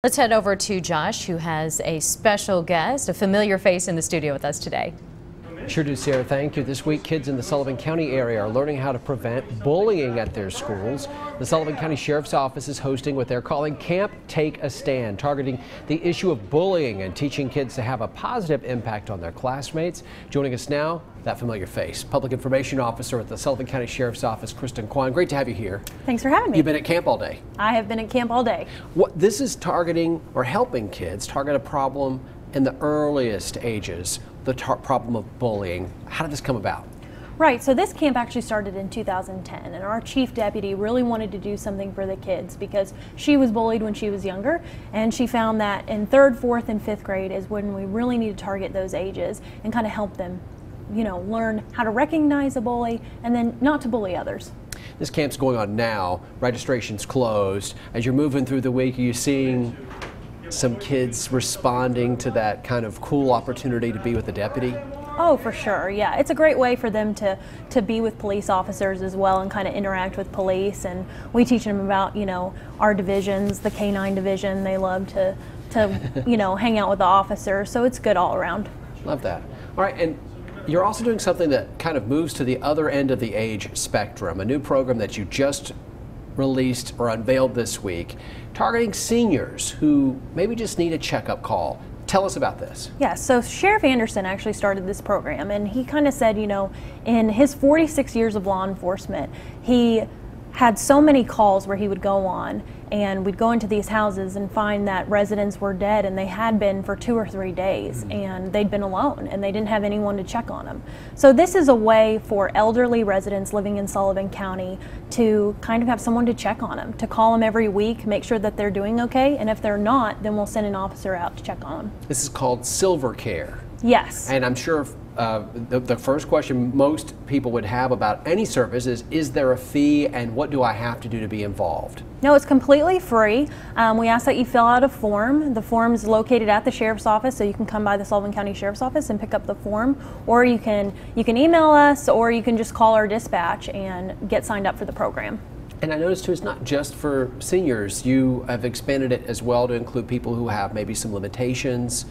Let's head over to Josh, who has a special guest, a familiar face in the studio with us today. Sure do, Sarah. Thank you. This week, kids in the Sullivan County area are learning how to prevent bullying at their schools. The Sullivan County Sheriff's Office is hosting what they're calling Camp Take a Stand, targeting the issue of bullying and teaching kids to have a positive impact on their classmates. Joining us now, that familiar face, Public Information Officer at the Sullivan County Sheriff's Office, Kristen Kwan. Great to have you here. Thanks for having me. You've been at camp all day. I have been at camp all day. This is targeting or helping kids target a problem in the earliest ages, the problem of bullying. How did this come about? Right, so this camp actually started in 2010, and our chief deputy really wanted to do something for the kids because she was bullied when she was younger, and she found that in 3rd, 4th, and 5th grade is when we really need to target those ages and kind of help them, you know, learn how to recognize a bully and then not to bully others. This camp's going on now. Registration's closed. As you're moving through the week, are you seeing some kids responding to that kind of cool opportunity to be with the deputy? Oh, for sure, yeah. It's a great way for them to be with police officers as well and kind of interact with police. And we teach them about, you know, our divisions, the K-9 division. They love to you know, hang out with the officers, so it's good all around. Love that. All right, and you're also doing something that kind of moves to the other end of the age spectrum, a new program that you just released or unveiled this week, targeting seniors who maybe just need a checkup call. Tell us about this. Yeah, so Sheriff Anderson actually started this program, and he kind of said, you know, in his 46 years of law enforcement, he had so many calls where he would go on, and we'd go into these houses and find that residents were dead, and they had been for 2 or 3 days, and they'd been alone, and they didn't have anyone to check on them. So this is a way for elderly residents living in Sullivan County to kind of have someone to check on them, to call them every week, make sure that they're doing okay, and if they're not, then we'll send an officer out to check on them. This is called Silver Care. Yes. And I'm sure the first question most people would have about any service is there a fee, and what do I have to do to be involved? No, it's completely free. We ask that you fill out a form. The form is located at the Sheriff's Office, so you can come by the Sullivan County Sheriff's Office and pick up the form, or you can email us, or you can just call our dispatch and get signed up for the program. And I noticed too, it's not just for seniors. You have expanded it as well to include people who have maybe some limitations,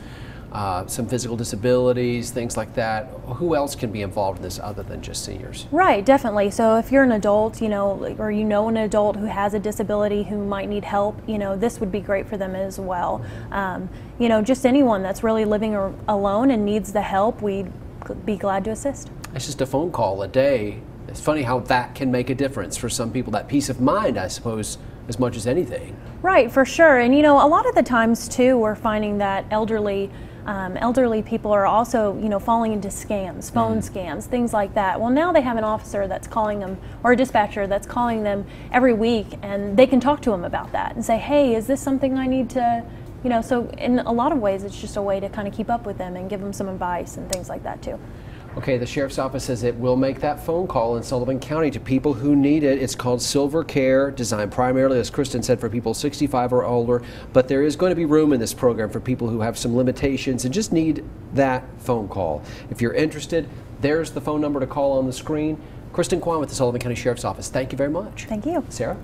some physical disabilities, things like that. Who else can be involved in this other than just seniors? Right, definitely. So if you're an adult, you know, or you know an adult who has a disability who might need help, you know, this would be great for them as well. You know, just anyone that's really living alone and needs the help, we'd be glad to assist. It's just a phone call a day. It's funny how that can make a difference for some people, that peace of mind, I suppose, as much as anything. Right, for sure. And you know, a lot of the times too, we're finding that elderly people are also, you know, falling into scams, phone scams, things like that. Well, now they have an officer that's calling them, or a dispatcher that's calling them every week, and they can talk to them about that and say, hey, is this something I need to, you know, so in a lot of ways it's just a way to kind of keep up with them and give them some advice and things like that too. Okay, the Sheriff's Office says it will make that phone call in Sullivan County to people who need it. It's called Silver Care, designed primarily, as Kristen said, for people 65 or older. But there is going to be room in this program for people who have some limitations and just need that phone call. If you're interested, there's the phone number to call on the screen. Kristen Kwan with the Sullivan County Sheriff's Office. Thank you very much. Thank you. Sarah?